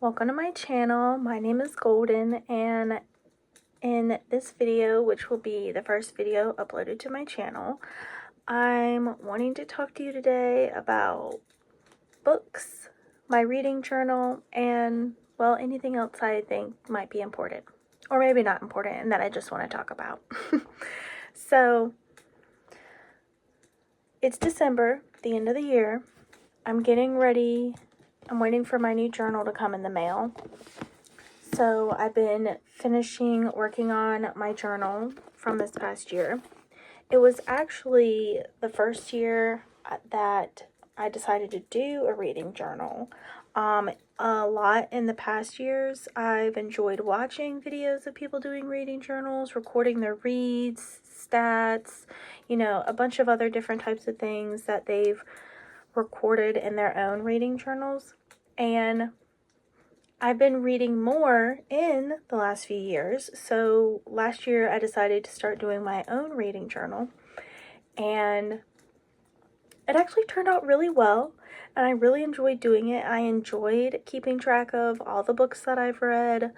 Welcome to my channel. My name is Golden, and in this video, which will be the first video uploaded to my channel, I'm wanting to talk to you today about books, my reading journal, and, well, anything else I think might be important, or maybe not important, and that I just want to talk about. So, it's December, the end of the year. I'm getting ready. I'm waiting for my new journal to come in the mail. So I've been finishing working on my journal from this past year. It was actually the first year that I decided to do a reading journal. A lot in the past years, I've enjoyed watching videos of people doing reading journals, recording their reads, stats, a bunch of other different types of things that they've recorded in their own reading journals. And I've been reading more in the last few years. So last year I decided to start doing my own reading journal, and it actually turned out really well, and I really enjoyed doing it. I enjoyed keeping track of all the books that I've read,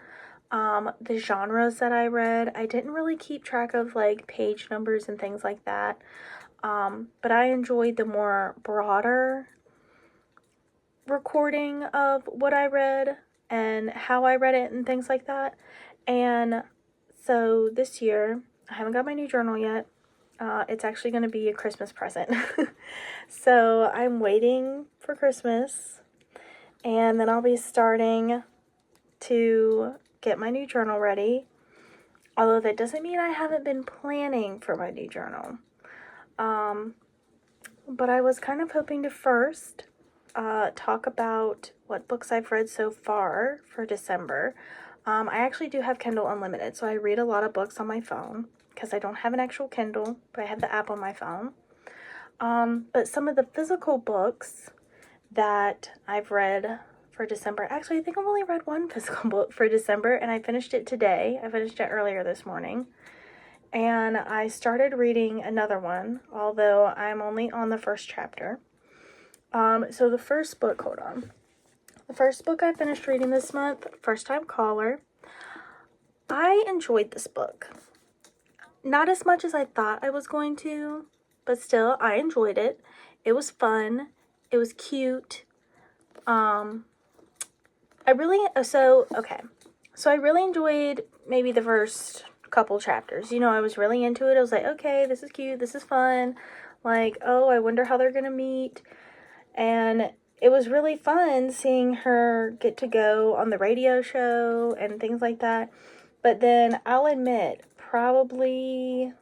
the genres that I read. I didn't really keep track of like page numbers and things like that. But I enjoyed the more broader recording of what I read and how I read it and things like that. And so this year, I haven't got my new journal yet. It's actually going to be a Christmas present. So I'm waiting for Christmas, and then I'll be starting to get my new journal ready. Although that doesn't mean I haven't been planning for my new journal. But I was kind of hoping to first talk about what books I've read so far for December. I actually do have Kindle Unlimited, so I read a lot of books on my phone because I don't have an actual Kindle, but I have the app on my phone. But some of the physical books that I've read for December, actually I think I've only read one physical book for December, and I finished it today. I finished it earlier this morning. And I started reading another one, although I'm only on the first chapter. So the first book, hold on. The first book I finished reading this month, First Time Caller. I enjoyed this book. Not as much as I thought I was going to, but still, I enjoyed it. It was fun. It was cute. I really enjoyed maybe the first couple chapters. I was really into it. I was like, okay, this is cute. This is fun. Like, oh, I wonder how they're going to meet. And it was really fun seeing her get to go on the radio show and things like that. But then I'll admit, probably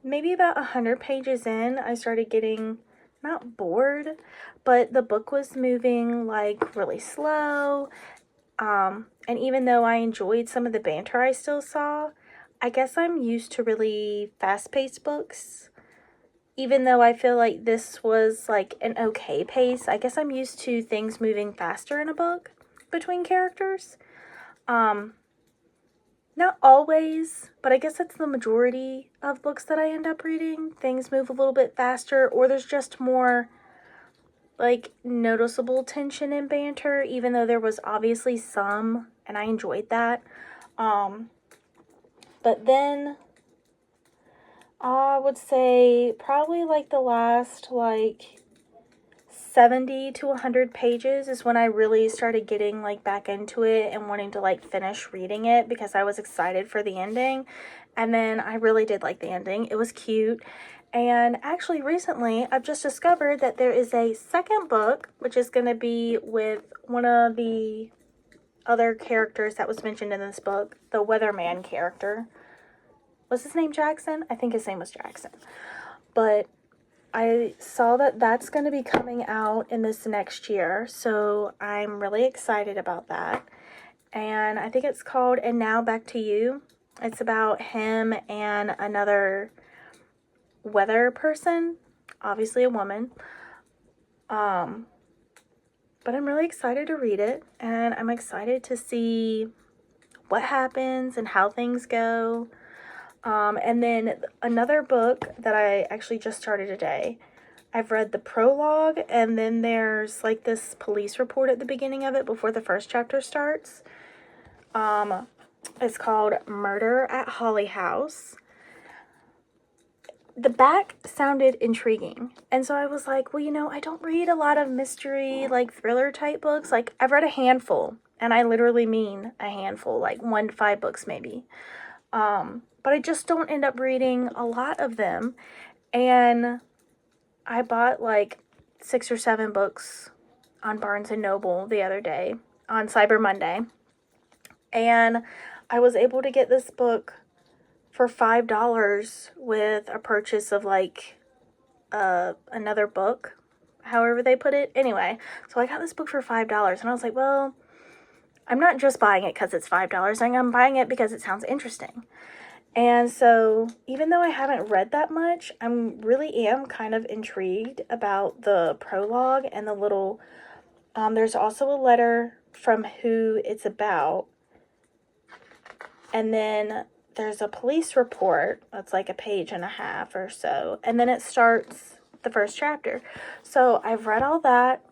maybe about 100 pages in, I started getting not bored, but the book was moving like really slow. And even though I enjoyed some of the banter I still saw, I guess I'm used to really fast-paced books. Even though I feel like this was like an okay pace, I guess I'm used to things moving faster in a book between characters. Not always, but I guess that's the majority of books that I end up reading. Things move a little bit faster, or there's just more like noticeable tension and banter, even though there was obviously some, and I enjoyed that. But then I would say probably like the last 70 to 100 pages is when I really started getting like back into it and wanting to like finish reading it because I was excited for the ending. And then I really did like the ending. It was cute. And actually recently I've just discovered that there is a second book, which is going to be with one of the other characters that was mentioned in this book, the Weatherman character. Was his name Jackson? I think his name was Jackson. But I saw that that's going to be coming out in this next year, so I'm really excited about that. And I think it's called And Now Back to You. It's about him and another weather person, obviously a woman. But I'm really excited to read it, and I'm excited to see what happens and how things go. And then another book that I actually just started today, I've read the prologue, and then there's like this police report at the beginning of it before the first chapter starts. It's called Murder at Holly House. The back sounded intriguing, and so I was like, well, you know, I don't read a lot of mystery, like thriller type books. Like, I've read a handful, and I literally mean a handful, like 1 to 5 books maybe. But I just don't end up reading a lot of them. And I bought like 6 or 7 books on Barnes and Noble the other day on Cyber Monday, and I was able to get this book for $5 with a purchase of like another book, however they put it. Anyway, so I got this book for $5, and I was like, well, I'm not just buying it because it's $5. I'm buying it because it sounds interesting. And so even though I haven't read that much, I really am kind of intrigued about the prologue and the little, there's also a letter from who it's about. And then there's a police report that's like a page and a half or so. And then it starts the first chapter. So I've read all that,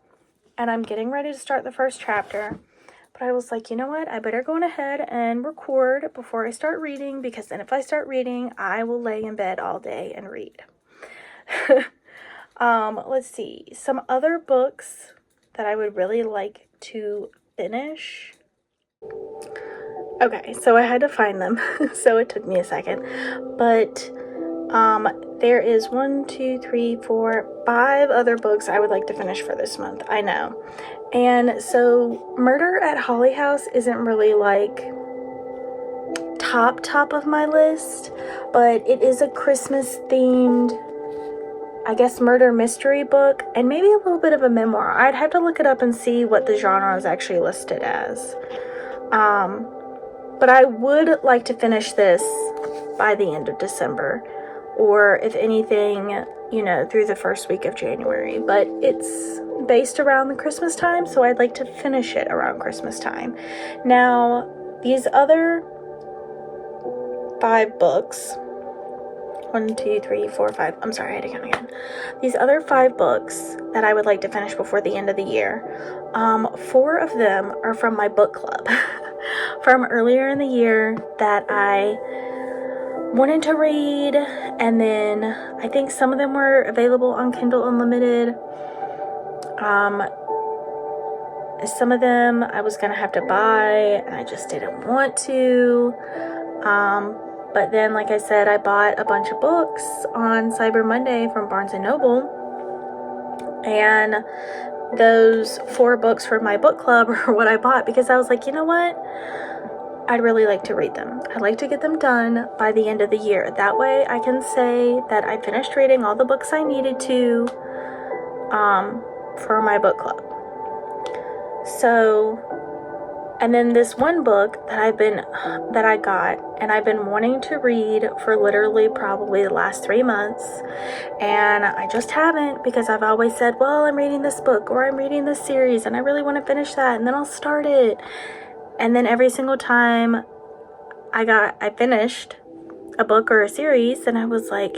and I'm getting ready to start the first chapter. But I was like, you know what? I better go on ahead and record before I start reading, because then if I start reading, I will lay in bed all day and read. Let's see. Some other books that I would really like to finish. Okay, so I had to find them, so it took me a second, but there is 1, 2, 3, 4, 5 other books I would like to finish for this month. I know. And so Murder at Holly House isn't really like top of my list, but it is a Christmas themed, I guess, murder mystery book, and maybe a little bit of a memoir. I'd have to look it up and see what the genre is actually listed as. But I would like to finish this by the end of December, or if anything, you know, through the first week of January. But it's based around the Christmas time, so I'd like to finish it around Christmas time. Now, these other 5 books, 1, 2, 3, 4, 5, I'm sorry, I had to count again. These other 5 books that I would like to finish before the end of the year, 4 of them are from my book club from earlier in the year that I wanted to read, and then I think some of them were available on Kindle Unlimited. Some of them I was gonna have to buy, and I just didn't want to. But then, like I said, I bought a bunch of books on Cyber Monday from Barnes & Noble, and those 4 books for my book club are what I bought, because I was like, you know what? I'd really like to read them. I'd like to get them done by the end of the year. That way I can say that I finished reading all the books I needed to for my book club. So, and then this one book that I got, and I've been wanting to read for literally probably the last 3 months, and I just haven't, because I've always said, well, I'm reading this book, or I'm reading this series, and I really want to finish that, and then I'll start it. And then every single time I finished a book or a series, and I was like,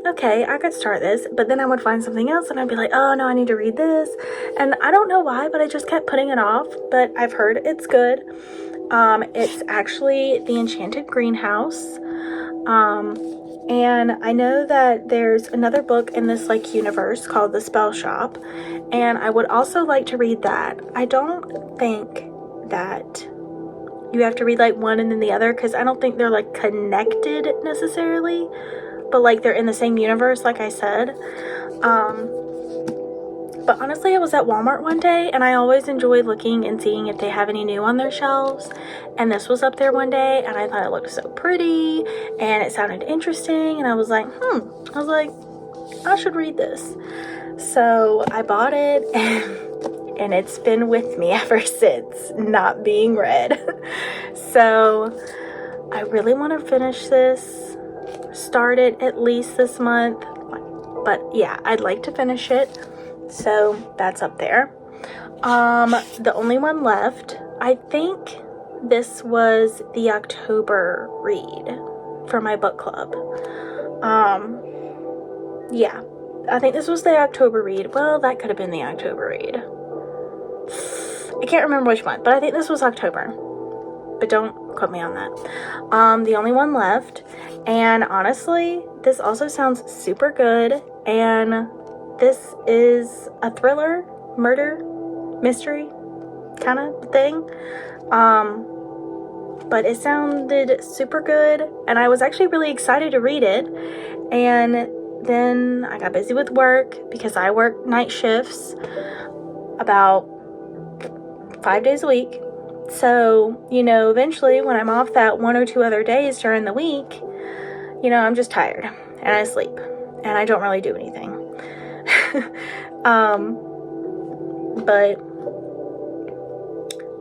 okay, I could start this, but then I would find something else, and I'd be like, oh no, I need to read this, and I don't know why, but I just kept putting it off. But I've heard it's good. It's actually The Enchanted Greenhouse, and I know that there's another book in this like universe called The Spell Shop, and I would also like to read that. I don't think that you have to read like one and then the other, because I don't think they're like connected necessarily, but like they're in the same universe, like I said. But honestly, I was at Walmart one day, and I always enjoy looking and seeing if they have any new on their shelves, and this was up there one day, and I thought it looked so pretty and it sounded interesting, and I was like, I should read this. So I bought it, and it's been with me ever since, not being read. So I really want to finish this, start it at least this month, but yeah, I'd like to finish it. So that's up there. The only one left, I think this was the October read for my book club. Yeah. I think this was the October read. Well, that could have been the October read. I can't remember which month, but I think this was October. But don't quote me on that. The only one left. And honestly, this also sounds super good. And this is a thriller, murder, mystery kind of thing. But it sounded super good. And I was actually really excited to read it. And then I got busy with work because I work night shifts about 5 days a week. So, eventually when I'm off that 1 or 2 other days during the week, I'm just tired and I sleep and I don't really do anything. But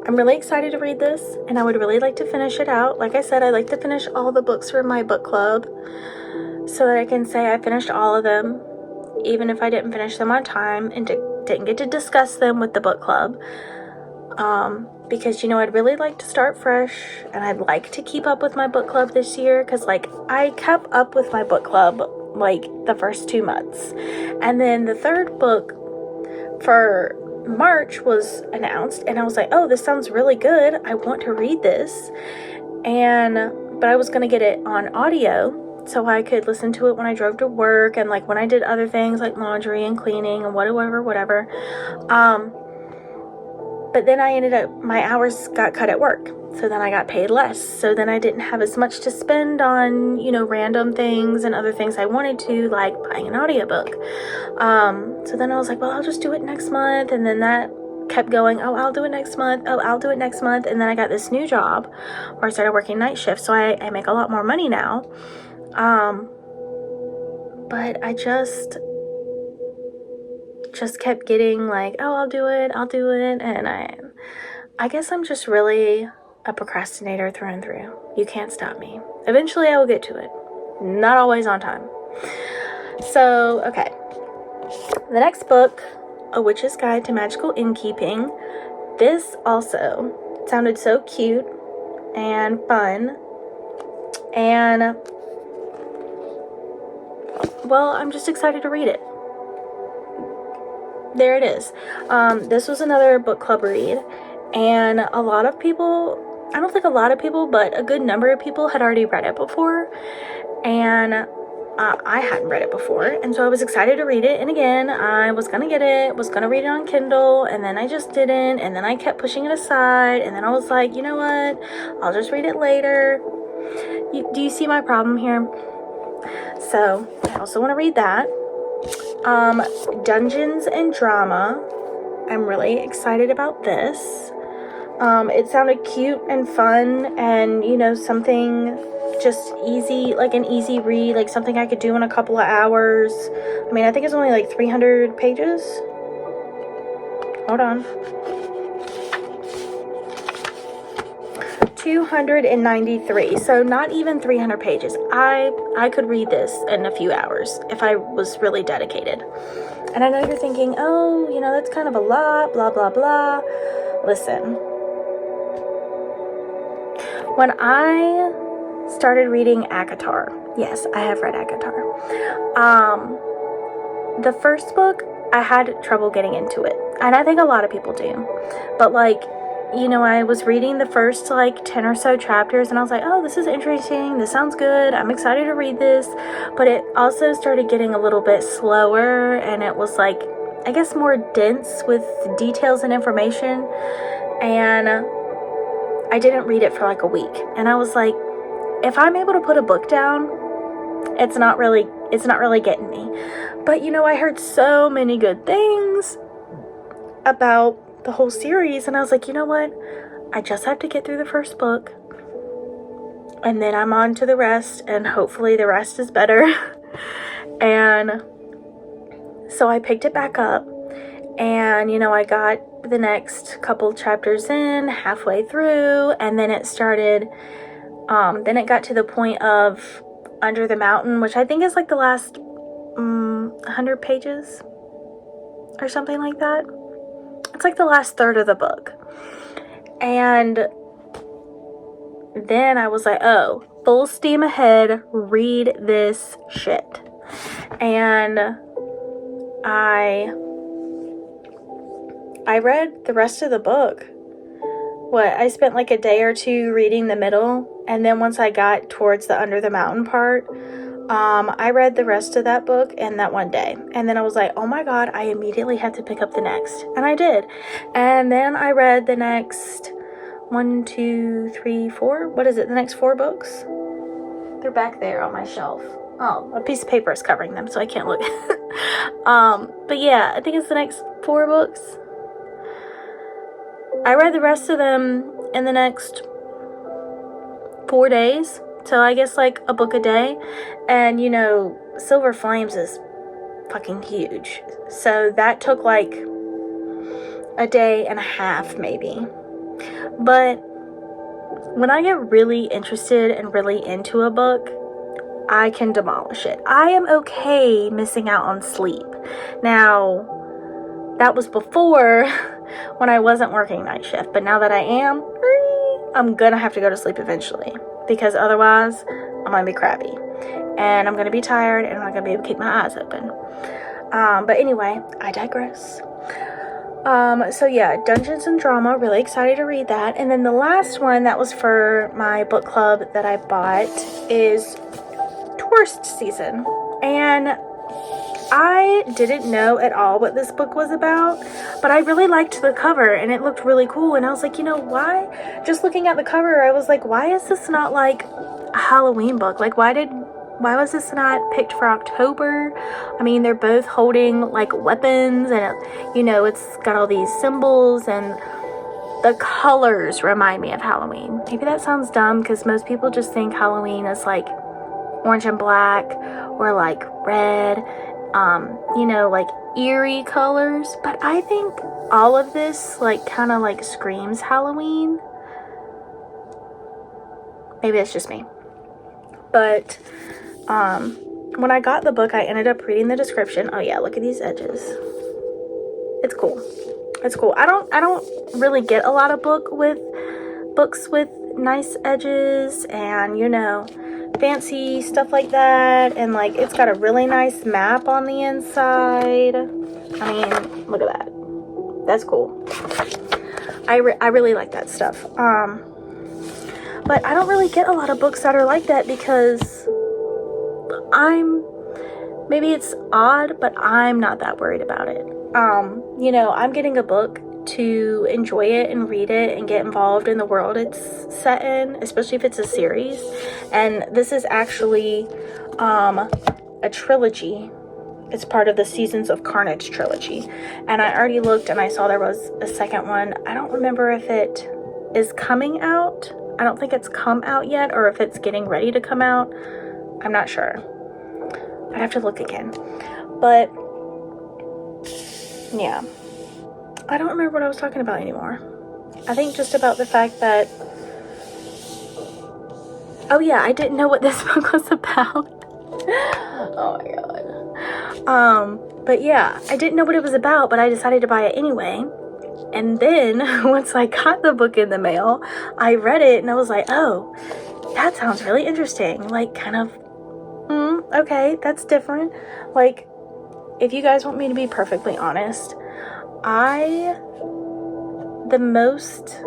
I'm really excited to read this and I would really like to finish it out. Like I said, I like to finish all the books from my book club so that I can say I finished all of them, even if I didn't finish them on time and didn't get to discuss them with the book club. Because, I'd really like to start fresh and I'd like to keep up with my book club this year because, I kept up with my book club, the first 2 months. And then the third book for March was announced and I was like, oh, this sounds really good. I want to read this. But I was going to get it on audio so I could listen to it when I drove to work and, when I did other things like laundry and cleaning and whatever. But then my hours got cut at work. So then I got paid less. So then I didn't have as much to spend on, random things and other things I wanted to, like buying an audiobook. So then I was like, well, I'll just do it next month. And then that kept going. Oh, I'll do it next month. Oh, I'll do it next month. And then I got this new job where I started working night shifts. So I make a lot more money now. But I just kept getting oh, I'll do it. And I guess I'm just really a procrastinator through and through. You can't stop me. Eventually I will get to it. Not always on time. So, okay. The next book, A Witch's Guide to Magical Innkeeping. This also sounded so cute and fun. And, well, I'm just excited to read it. There it is. This was another book club read, and a lot of people, I don't think a lot of people, but a good number of people had already read it before, and I hadn't read it before, and so I was excited to read it. And again, I was gonna get it, was gonna read it on Kindle, and then I just didn't, and then I kept pushing it aside, and then I was like, you know what, I'll just read it later. Do you see my problem here? So I also want to read that. Dungeons and Drama. I'm really excited about this. It sounded cute and fun and, something just easy, an easy read, something I could do in a couple of hours. I mean, I think it's only 300 pages. Hold on. 293, so not even 300 pages. I could read this in a few hours if I was really dedicated. And I know you're thinking, oh, that's kind of a lot, blah, blah, blah. Listen. When I started reading ACOTAR, yes, I have read ACOTAR. The first book, I had trouble getting into it. And I think a lot of people do. But I was reading the first 10 or so chapters and I was like, oh, this is interesting. This sounds good. I'm excited to read this. But it also started getting a little bit slower and it was I guess more dense with details and information. And I didn't read it for a week. And I was like, if I'm able to put a book down, it's not really getting me. But I heard so many good things about the whole series, and I was like, you know what, I just have to get through the first book and then I'm on to the rest, and hopefully the rest is better. And so I picked it back up, and I got the next couple chapters in halfway through, and then it started then it got to the point of Under the Mountain, which I think is the last 100 pages or something like that. It's the last third of the book. And then I was like, oh, full steam ahead, read this shit. And I read the rest of the book. I spent like a day or two reading the middle, and then once I got towards the Under the Mountain part, I read the rest of that book in that one day. And then I was like, oh my god, I immediately had to pick up the next. And I did. And then I read the next 1, 2, 3, 4. What is it? The next 4 books? They're back there on my shelf. Oh, a piece of paper is covering them, so I can't look. But yeah, I think it's the next 4 books. I read the rest of them in the next 4 days. So I guess like a book a day. And you know, Silver Flames is fucking huge. So that took like a day and a half maybe. But when I get really interested and really into a book, I can demolish it. I am okay missing out on sleep. Now, that was before when I wasn't working night shift. But now that I am, I'm gonna have to go to sleep eventually. Because otherwise, I'm gonna be crabby. And I'm gonna be tired and I'm not gonna be able to keep my eyes open. But anyway, I digress. So yeah, Dungeons and Drama, really excited to read that. And then the last one that was for my book club that I bought is Tourist Season. And I didn't know at all what this book was about, but I really liked the cover and it looked really cool. And I was like, you know, why? Just looking at the cover, I was like, why is this not like a Halloween book? Like, why was this not picked for October? I mean, they're both holding like weapons and, you know, it's got all these symbols and the colors remind me of Halloween. Maybe that sounds dumb because most people just think Halloween is like orange and black or like red, you know, like eerie colors. But I think all of this like kind of like screams Halloween. Maybe it's just me. But when I got the book, I ended up reading the description. Oh yeah, look at these edges. It's cool. It's cool. I don't really get a lot of books with nice edges and, you know, fancy stuff like that. And like it's got a really nice map on the inside. I mean, look at that. That's cool. I really like that stuff. But I don't really get a lot of books that are like that because maybe it's odd, but I'm not that worried about it. You know, I'm getting a book to enjoy it and read it and get involved in the world it's set in, especially if it's a series. And this is actually a trilogy. It's part of the Seasons of Carnage trilogy. And I already looked and I saw there was a second one. I don't remember if it is coming out. I don't think it's come out yet, or if it's getting ready to come out. I'm not sure. I'd have to look again. But yeah, I don't remember what I was talking about anymore. I think just about the fact that, oh yeah, I didn't know what this book was about. Oh my god. But yeah, I didn't know what it was about, but I decided to buy it anyway. And then once I got the book in the mail, I read it and I was like, oh, that sounds really interesting. Like kind of, okay, that's different. Like, if you guys want me to be perfectly honest, the most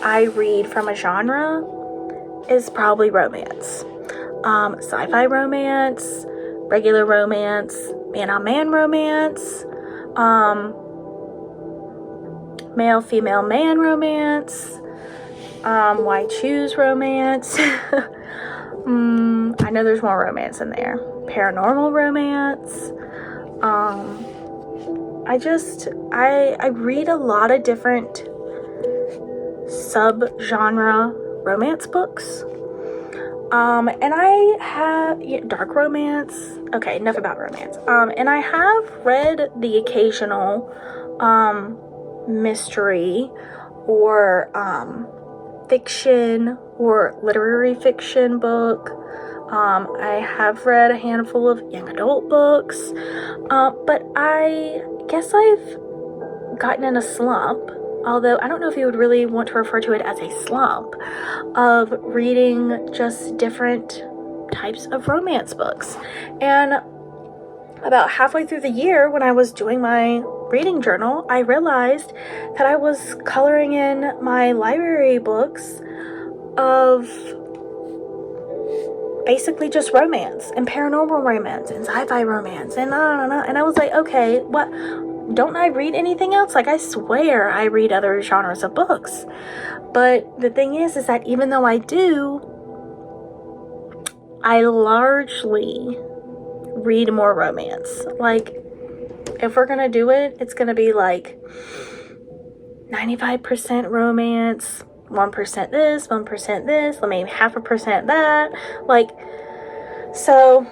I read from a genre is probably romance. Sci-fi romance, regular romance, man-on-man romance, male-female man romance, why choose romance. I know there's more romance in there. Paranormal romance. I read a lot of different sub-genre romance books. And I have dark romance. Okay, enough about romance. And I have read the occasional mystery or fiction or literary fiction book. I have read a handful of young adult books, but I guess I've gotten in a slump, although I don't know if you would really want to refer to it as a slump, of reading just different types of romance books. And about halfway through the year, when I was doing my reading journal, I realized that I was coloring in my library books of basically just romance and paranormal romance and sci-fi romance and and I was like, okay, what, don't I read anything else? Like, I swear I read other genres of books. But the thing is that even though I do, I largely read more romance. Like, if we're gonna do it, it's gonna be like 95% romance, 1% this, 1% this, I mean 0.5% that. Like, so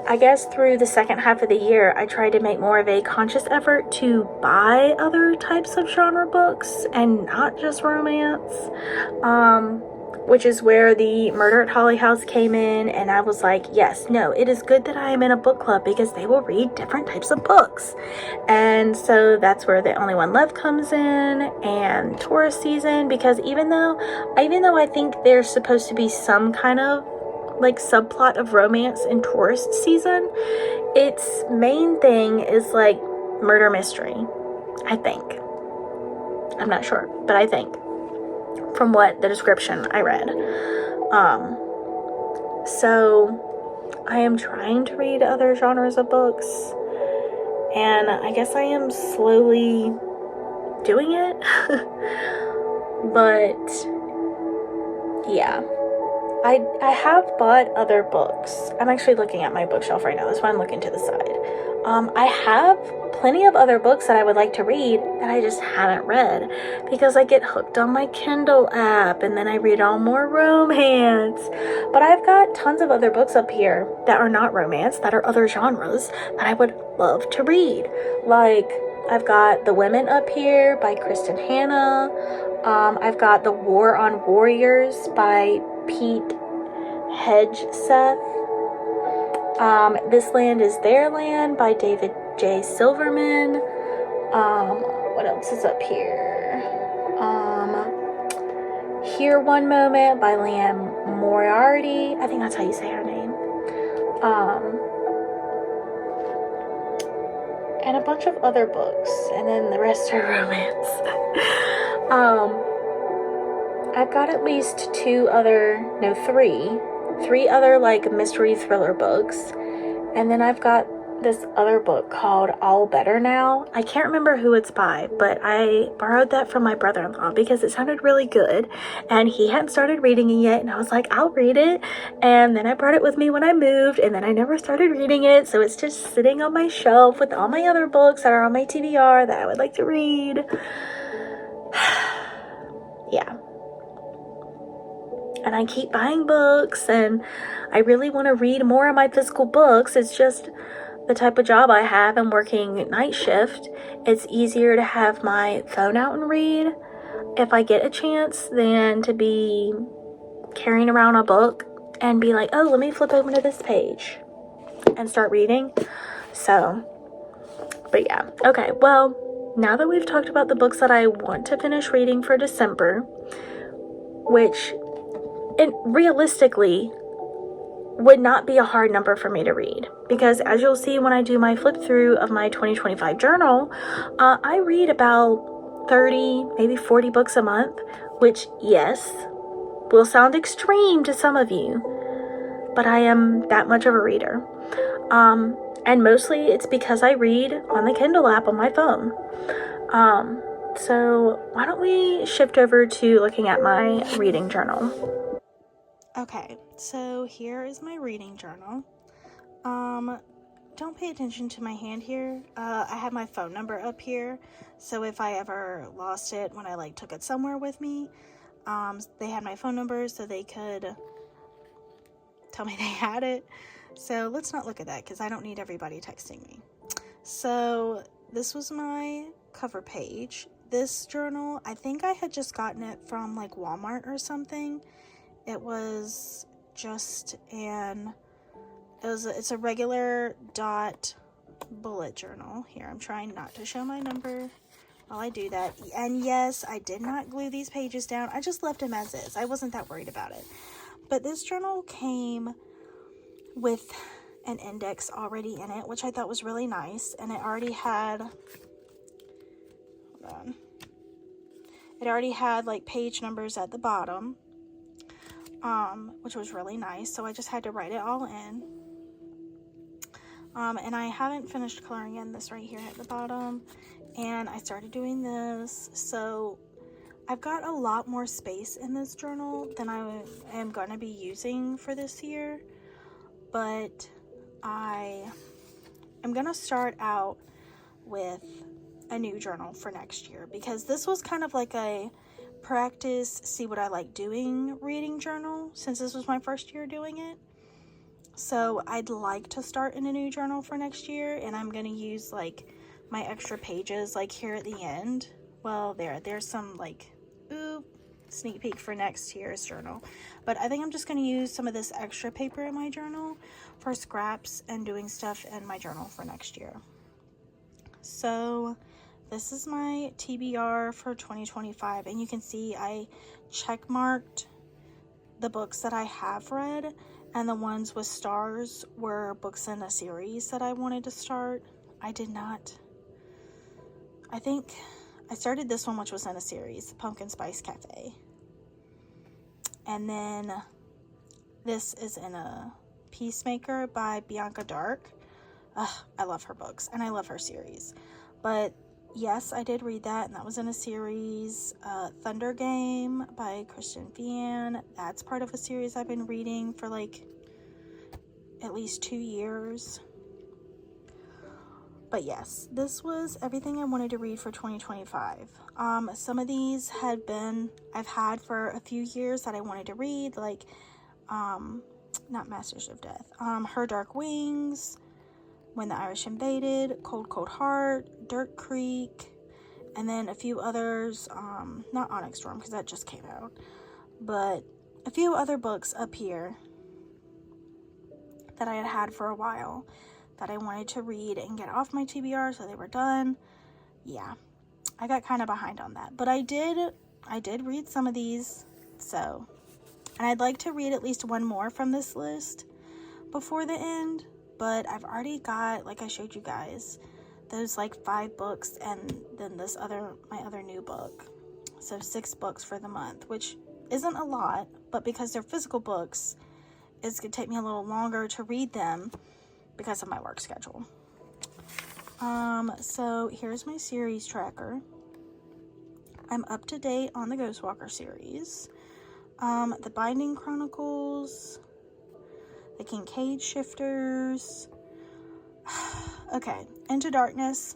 I guess through the second half of the year, I tried to make more of a conscious effort to buy other types of genre books and not just romance. Which is where the Murder at Holly House came in, and I was like, yes, no, it is good that I am in a book club because they will read different types of books. And so that's where The Only One Left comes in, and Taurus season, because even though I think there's supposed to be some kind of like subplot of romance in Taurus season, its main thing is like murder mystery, I think. I'm not sure, but I think, from what the description I read. So I am trying to read other genres of books, and I guess I am slowly doing it. But yeah, I have bought other books. I'm actually looking at my bookshelf right now. That's why I'm looking to the side. I have plenty of other books that I would like to read that I just haven't read because I get hooked on my Kindle app and then I read all more romance. But I've got tons of other books up here that are not romance, that are other genres that I would love to read. Like, I've got The Women up here by Kristen Hanna. I've got The War on Warriors by Pete Hegseth. This Land is Their Land by David J. Silverman. What else is up here? Here One Moment by Liam Moriarty. I think that's how you say her name. And a bunch of other books, and then the rest are romance. I've got at least three other like mystery thriller books, and then I've got this other book called All Better Now. I can't remember who it's by, but I borrowed that from my brother-in-law because it sounded really good, and he hadn't started reading it yet, and I was like, I'll read it. And then I brought it with me when I moved, and then I never started reading it, so it's just sitting on my shelf with all my other books that are on my TBR that I would like to read. Yeah. And I keep buying books, and I really want to read more of my physical books. It's just the type of job I have and working night shift. It's easier to have my phone out and read if I get a chance than to be carrying around a book and be like, oh, let me flip open to this page and start reading. So, but yeah. Okay, well, now that we've talked about the books that I want to finish reading for December, which it realistically would not be a hard number for me to read, because as you'll see when I do my flip through of my 2025 journal, I read about 30, maybe 40 books a month, which, yes, will sound extreme to some of you, but I am that much of a reader. And mostly it's because I read on the Kindle app on my phone. So why don't we shift over to looking at my reading journal? Okay, so here is my reading journal. Don't pay attention to my hand here. I have my phone number up here, so if I ever lost it when I took it somewhere with me, they had my phone number so they could tell me they had it. So let's not look at that because I don't need everybody texting me. So this was my cover page. This journal, I think I had just gotten it from Walmart or something. It was just it's a regular dot bullet journal. Here, I'm trying not to show my number while I do that. And yes, I did not glue these pages down. I just left them as is. I wasn't that worried about it. But this journal came with an index already in it, which I thought was really nice. And it already had, hold on, it already had like page numbers at the bottom, which was really nice. So I just had to write it all in. And I haven't finished coloring in this right here at the bottom, and I started doing this. So I've got a lot more space in this journal than I am going to be using for this year, but I am going to start out with a new journal for next year, because this was kind of like a practice, see what I like doing reading journal, since this was my first year doing it. So I'd like to start in a new journal for next year, and I'm going to use like my extra pages like here at the end. Well, there's some like, sneak peek for next year's journal. But I think I'm just going to use some of this extra paper in my journal for scraps and doing stuff in my journal for next year. So this is my TBR for 2025, and you can see I check marked the books that I have read, and the ones with stars were books in a series that I wanted to start. I think I started this one, which was in a series, Pumpkin Spice Cafe. And then this is in a Peacemaker by Bianca Dark. I love her books, and I love her series. But yes, I did read that, and that was in a series. Thunder Game by Christian Vian. That's part of a series I've been reading for like at least 2 years. But yes, this was everything I wanted to read for 2025. Some of these I've had for a few years that I wanted to read, like, not Masters of Death, Her Dark Wings, When the Irish Invaded, Cold Cold Heart, Dirt Creek, and then a few others, not Onyx Storm, because that just came out, but a few other books up here that I had for a while that I wanted to read and get off my TBR, so they were done. Yeah, I got kind of behind on that, but I did read some of these, so, and I'd like to read at least one more from this list before the end, but I've already got, like I showed you guys, those like 5 books, and then my other new book, so 6 books for the month, which isn't a lot, but because they're physical books, it's gonna take me a little longer to read them because of my work schedule. So here's my series tracker. I'm up to date on the Ghostwalker series, the Binding Chronicles, the Kincaid Shifters. Okay, Into Darkness.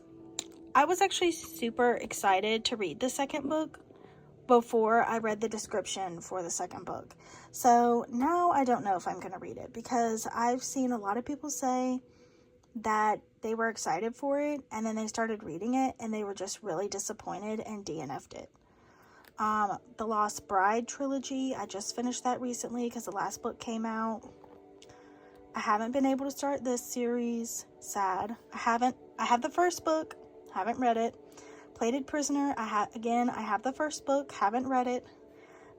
I was actually super excited to read the second book before I read the description for the second book. So now I don't know if I'm going to read it, because I've seen a lot of people say that they were excited for it, and then they started reading it and they were just really disappointed and DNF'd it. The Lost Bride trilogy, I just finished that recently because the last book came out. I haven't been able to start this series. Sad. I have the first book, haven't read it. Plated Prisoner, I have the first book, haven't read it.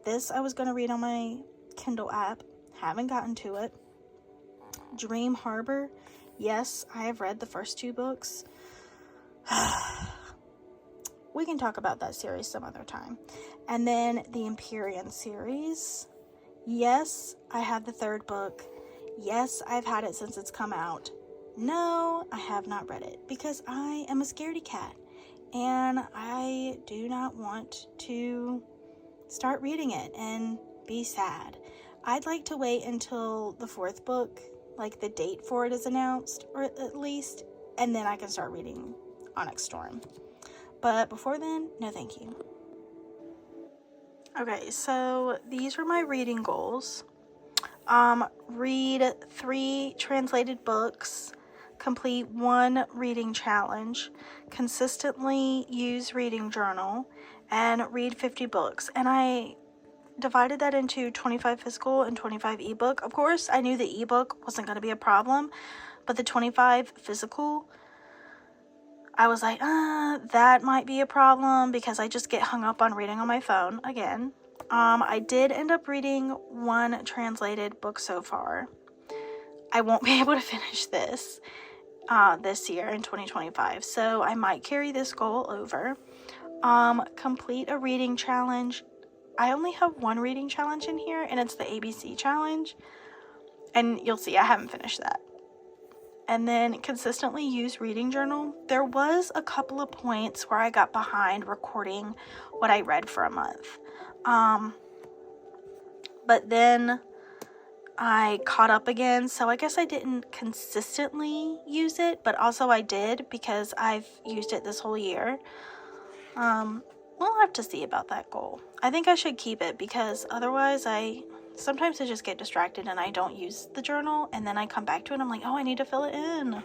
This I was going to read on my Kindle app, haven't gotten to it. Dream Harbor, yes, I have read the first 2 books. We can talk about that series some other time. And then the Empyrean series, yes, I have the 3rd book. Yes, I've had it since it's come out. No, I have not read it because I am a scaredy cat. And I do not want to start reading it and be sad. I'd like to wait until the 4th book, like the date for it is announced, or at least, and then I can start reading Onyx Storm. But before then, no thank you. Okay, so these are my reading goals. Read 3 translated books, complete 1 reading challenge, consistently use reading journal, and read 50 books. And I divided that into 25 physical and 25 ebook. Of course, I knew the ebook wasn't going to be a problem, but the 25 physical, I was like, that might be a problem because I just get hung up on reading on my phone again. I did end up reading 1 translated book so far. I won't be able to finish this year in 2025. So I might carry this goal over. Complete a reading challenge. I only have one reading challenge in here, and it's the ABC challenge. And you'll see I haven't finished that. And then consistently use reading journal. There was a couple of points where I got behind recording what I read for a month. But then I caught up again, so I guess I didn't consistently use it, but also I did because I've used it this whole year. We'll have to see about that goal. I think I should keep it because otherwise sometimes I just get distracted and I don't use the journal, and then I come back to it and I'm like, oh, I need to fill it in.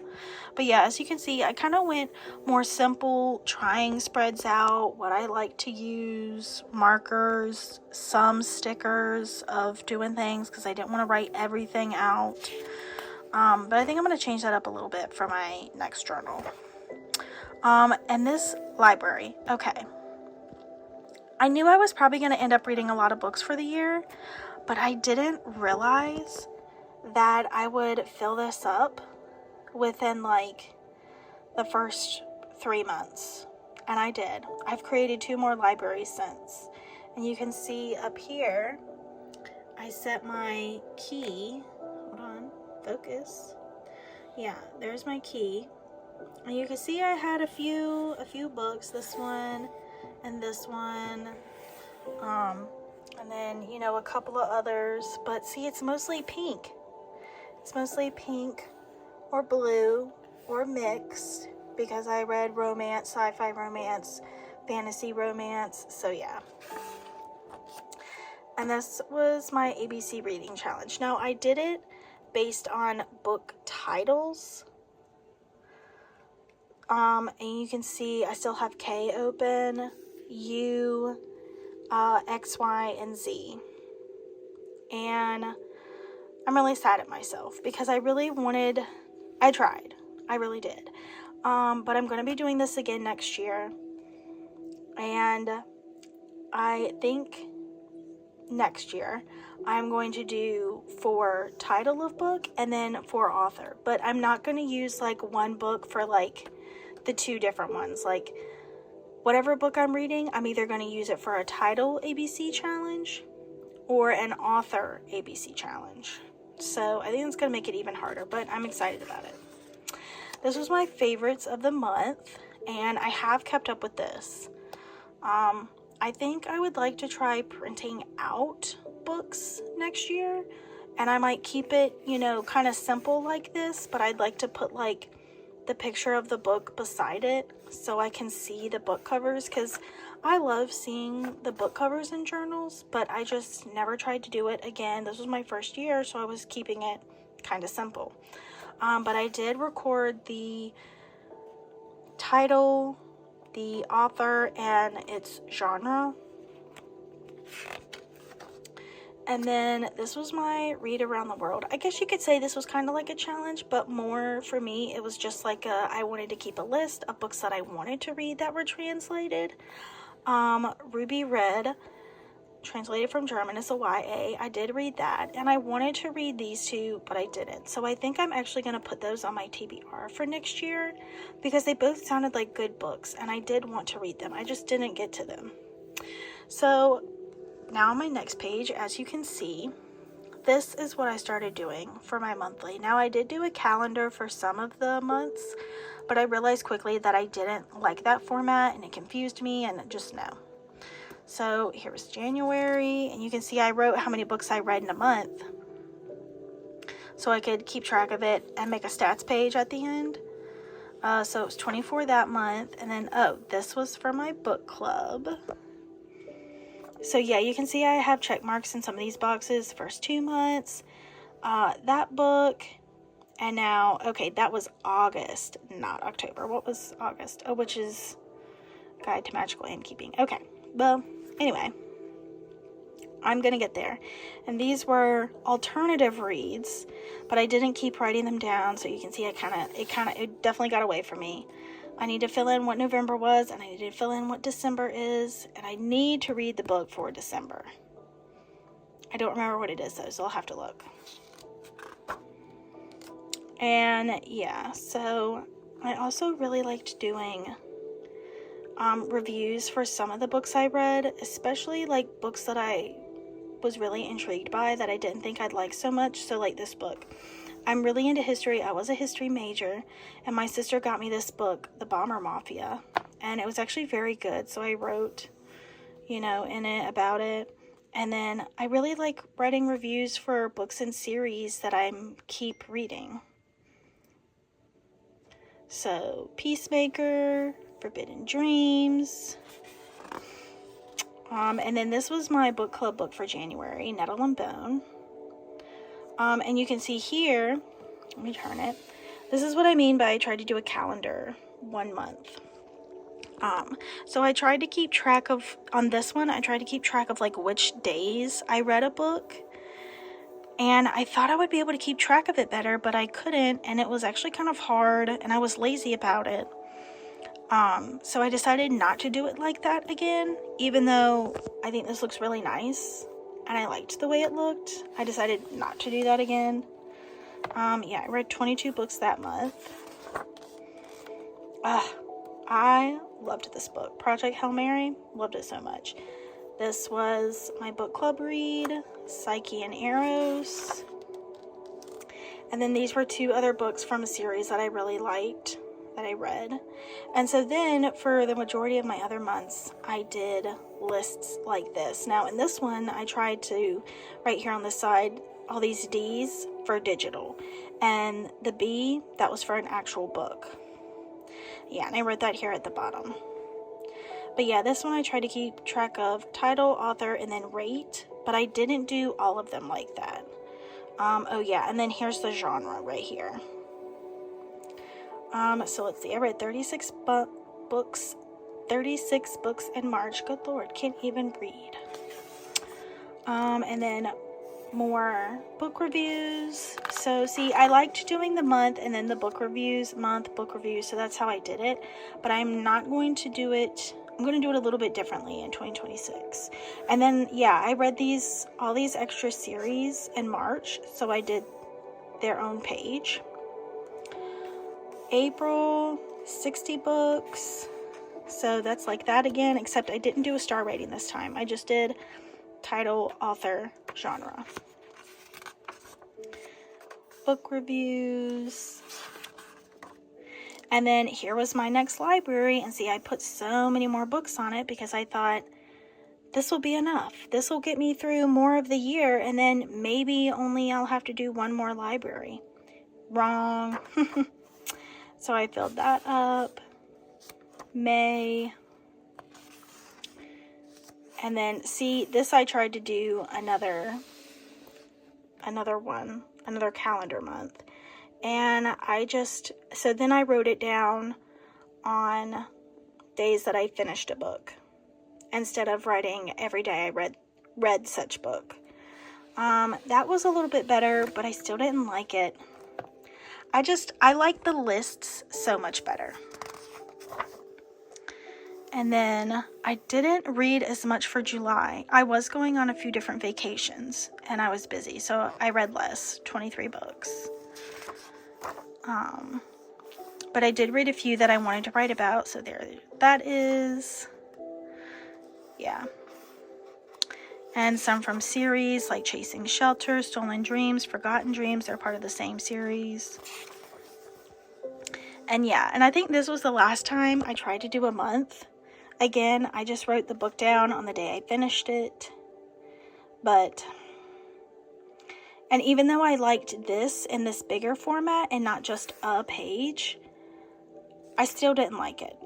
But yeah, as you can see, I kind of went more simple, trying spreads out, what I like to use, markers, some stickers of doing things because I didn't want to write everything out. But I think I'm going to change that up a little bit for my next journal. And this library, okay. I knew I was probably going to end up reading a lot of books for the year, but I didn't realize that I would fill this up within like the first 3 months. And I did. I've created 2 more libraries since. And you can see up here, I set my key. Hold on, focus. Yeah, there's my key. And you can see I had a few books, this one and this one. And then, a couple of others, but see, it's mostly pink. It's mostly pink or blue or mixed because I read romance, sci-fi romance, fantasy romance, so yeah. And this was my ABC reading challenge. Now, I did it based on book titles. And you can see I still have K open, U, X, Y, and Z. And I'm really sad at myself because I tried. I really did. But I'm going to be doing this again next year. And I think next year I'm going to do for title of book and then for author. But I'm not going to use like one book for like the 2 different ones. Like whatever book I'm reading, I'm either going to use it for a title ABC challenge or an author ABC challenge. So I think it's going to make it even harder, but I'm excited about it. This was my favorites of the month, and I have kept up with this. I think I would like to try printing out books next year, and I might keep it, kind of simple like this, but I'd like to put like the picture of the book beside it so I can see the book covers, because I love seeing the book covers in journals, but I just never tried to do it again. This was my first year, so I was keeping it kind of simple. But I did record the title, the author, and its genre. And then this was my read around the world. I guess you could say this was kind of like a challenge, but more for me, it was just like I wanted to keep a list of books that I wanted to read that were translated. Ruby Red, translated from German, is a YA. I did read that, and I wanted to read these 2, but I didn't. So I think I'm actually going to put those on my TBR for next year because they both sounded like good books, and I did want to read them. I just didn't get to them. So now on my next page, as you can see, this is what I started doing for my monthly. Now, I did do a calendar for some of the months, but I realized quickly that I didn't like that format, and it confused me, and just no. So here was January, and you can see I wrote how many books I read in a month so I could keep track of it and make a stats page at the end. So it was 24 that month, and then, this was for my book club. So yeah, you can see I have check marks in some of these boxes. First 2 months, that book, and now, okay, that was August, not October. What was August? Oh, which is Guide to Magical Innkeeping. Okay, well, anyway, I'm gonna get there. And these were alternative reads, but I didn't keep writing them down, so you can see it definitely got away from me. I need to fill in what November was, and I need to fill in what December is, and I need to read the book for December. I don't remember what it is, though, so I'll have to look. And yeah, so I also really liked doing reviews for some of the books I read, especially like books that I was really intrigued by that I didn't think I'd like so much. So like this book, I'm really into history. I was a history major, and my sister got me this book, The Bomber Mafia, and it was actually very good. So I wrote, in it about it. And then I really like writing reviews for books and series that I keep reading. So Peacemaker, Forbidden Dreams. And then this was my book club book for January, Nettle and Bone. And you can see here, let me turn it. This is what I mean by I tried to do a calendar 1 month. So I tried to keep track of, on this one, I tried to keep track of like which days I read a book. And I thought I would be able to keep track of it better, but I couldn't. And it was actually kind of hard, and I was lazy about it. So I decided not to do it like that again, even though I think this looks really nice and I liked the way it looked. I decided not to do that again. Yeah, I read 22 books that month. I loved this book. Project Hail Mary, loved it so much. This was my book club read, Psyche and Eros. And then these were 2 other books from a series that I really liked, that I read. And so then for the majority of my other months, I did lists like this. Now in this one, I tried to, right here on the side, all these D's for digital. And the B, that was for an actual book. Yeah, and I wrote that here at the bottom. But yeah, this one I tried to keep track of title, author, and then rate. But I didn't do all of them like that. Oh yeah, and then here's the genre right here. So let's see, I read 36 books in March. Good Lord, can't even read. And then more book reviews. So see, I liked doing the month and then the book reviews, so that's how I did it. But I'm not going to do it, I'm going to do it a little bit differently in 2026. And then, yeah, I read all these extra series in March, so I did their own page. April, 60 books. So that's like that again, except I didn't do a star rating this time. I just did title, author, genre. Book reviews. And then here was my next library, and see, I put so many more books on it because I thought this will be enough. This will get me through more of the year, and then maybe only I'll have to do one more library. Wrong. So I filled that up. May. And then see, this I tried to do another calendar month. And so then I wrote it down on days that I finished a book, instead of writing every day I read such book. That was a little bit better, but I still didn't like it. I like the lists so much better. And then I didn't read as much for July. I was going on a few different vacations and I was busy, so I read less, 23 books. But I did read a few that I wanted to write about, so there that is. Yeah. And some from series like Chasing Shelter, Stolen Dreams, Forgotten Dreams. They're part of the same series. And yeah, and I think this was the last time I tried to do a month. Again, I just wrote the book down on the day I finished it. And even though I liked this in this bigger format and not just a page, I still didn't like it.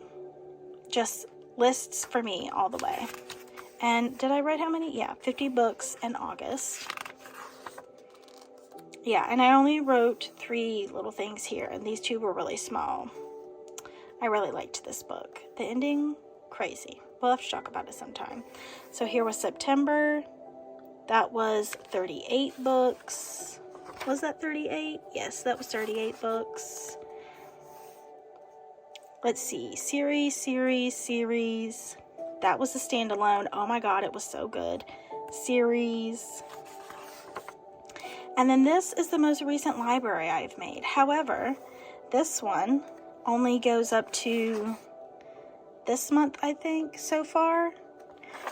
Just lists for me all the way. And did I write how many? Yeah, 50 books in August. Yeah, and I only wrote 3 little things here, and these 2 were really small. I really liked this book. The ending, crazy. We'll have to talk about it sometime. So here was September. That was 38 books. Was that 38? Yes, that was 38 books. Let's see. Series. That was a standalone. Oh my god, it was so good. Series. And then this is the most recent library I've made. However, this one only goes up to this month, I think, so far.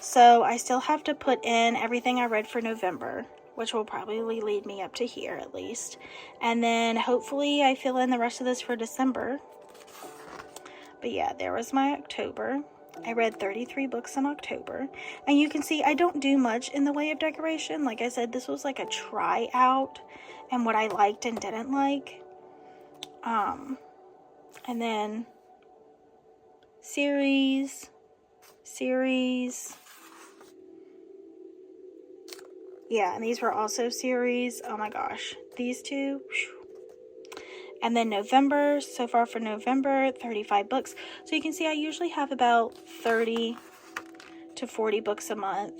So I still have to put in everything I read for November, which will probably lead me up to here at least. And then hopefully I fill in the rest of this for December. But yeah, there was my October. I read 33 books in October. And you can see I don't do much in the way of decoration. Like I said, this was like a try out and what I liked and didn't like. And then series. Yeah, and these were also series. Oh my gosh, these two. And then November, so far for November, 35 books. So you can see I usually have about 30 to 40 books a month.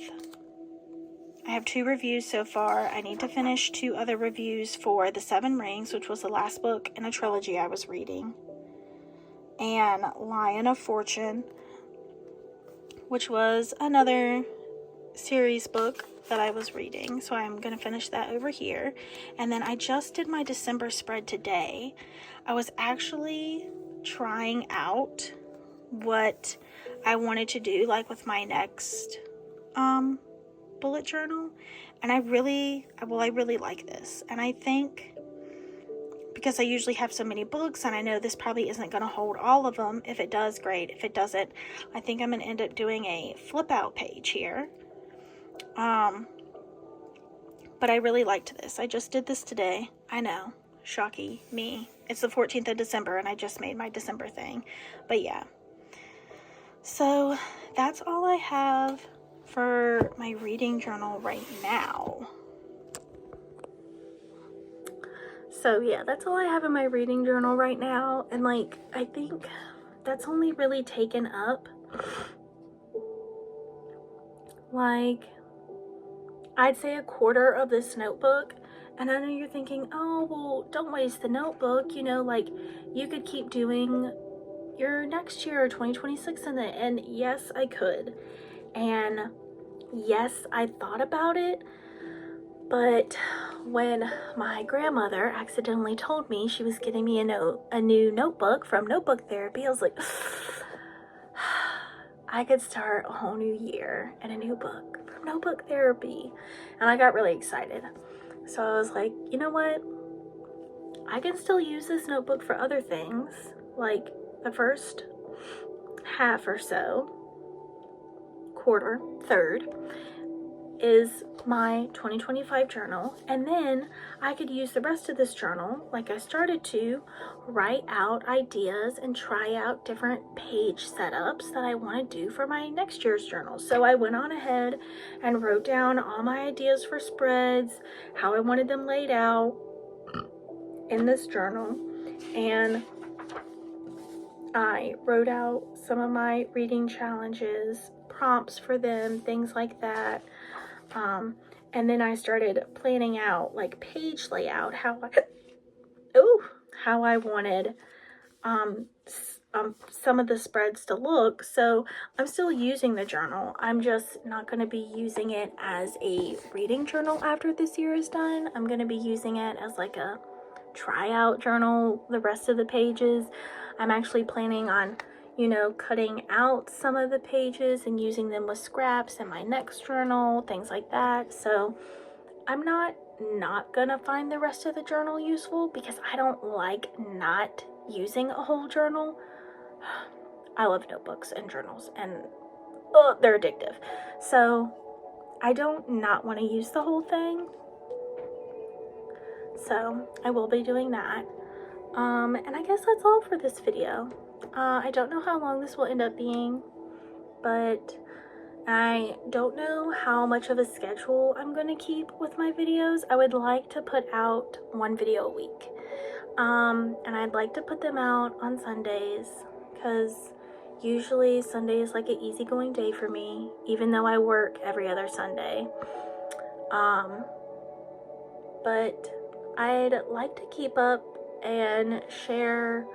I have 2 reviews so far. I need to finish 2 other reviews for The Seven Rings, which was the last book in a trilogy I was reading. And Lion of Fortune, which was another series book that I was reading. So I'm going to finish that over here. And then I just did my December spread today. I was actually trying out what I wanted to do, like with my next bullet journal. And I really like this. And I think because I usually have so many books, and I know this probably isn't going to hold all of them. If it does, great. If it doesn't, I think I'm going to end up doing a flip out page here. But I really liked this. I just did this today. I know, shocky me. It's the 14th of December and I just made my December thing. But yeah. So that's all I have for my reading journal right now. So yeah, that's all I have in my reading journal right now. And like, I think that's only really taken up like, I'd say a quarter of this notebook. And I know you're thinking, oh, well, don't waste the notebook. You know, like, you could keep doing your next year, 2026 in it. And yes, I could. And yes, I thought about it. But when my grandmother accidentally told me she was getting me a new notebook from Notebook Therapy, I was like, I could start a whole new year and a new book from Notebook Therapy. And I got really excited. So I was like, you know what? I can still use this notebook for other things. Like the first half or so, quarter, third, is my 2025 journal. And then I could use the rest of this journal, like I started to, write out ideas and try out different page setups that I want to do for my next year's journal. So I went on ahead and wrote down all my ideas for spreads, how I wanted them laid out in this journal, and I wrote out some of my reading challenges, prompts for them, things like that. And then I started planning out like page layout, how I wanted some of the spreads to look. So I'm still using the journal. I'm just not going to be using it as a reading journal after this year is done. I'm going to be using it as like a tryout journal the rest of the pages. I'm actually planning on, you know, cutting out some of the pages and using them with scraps in my next journal, things like that. So I'm not gonna find the rest of the journal useful because I don't like not using a whole journal. I love notebooks and journals, and they're addictive. So I don't not want to use the whole thing. So I will be doing that. And I guess that's all for this video. I don't know how long this will end up being, but I don't know how much of a schedule I'm going to keep with my videos. I would like to put out 1 video a week. And I'd like to put them out on Sundays because usually Sunday is like an easygoing day for me, even though I work every other Sunday. But I'd like to keep up and share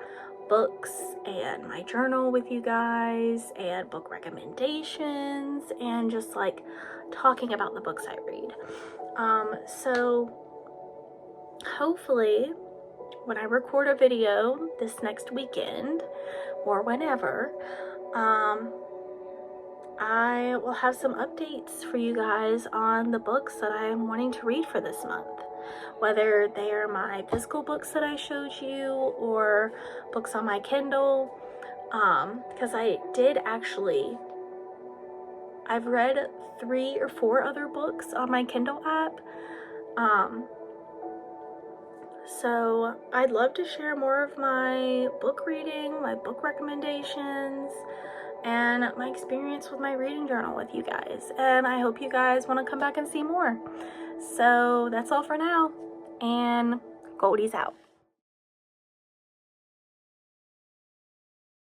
books and my journal with you guys and book recommendations and just like talking about the books I read. So hopefully when I record a video this next weekend or whenever, I will have some updates for you guys on the books that I am wanting to read for this month. Whether they are my physical books that I showed you or books on my Kindle. Because I've read 3 or 4 other books on my Kindle app. So I'd love to share more of my book reading, my book recommendations, and my experience with my reading journal with you guys. And I hope you guys want to come back and see more. So that's all for now, and Goldie's out.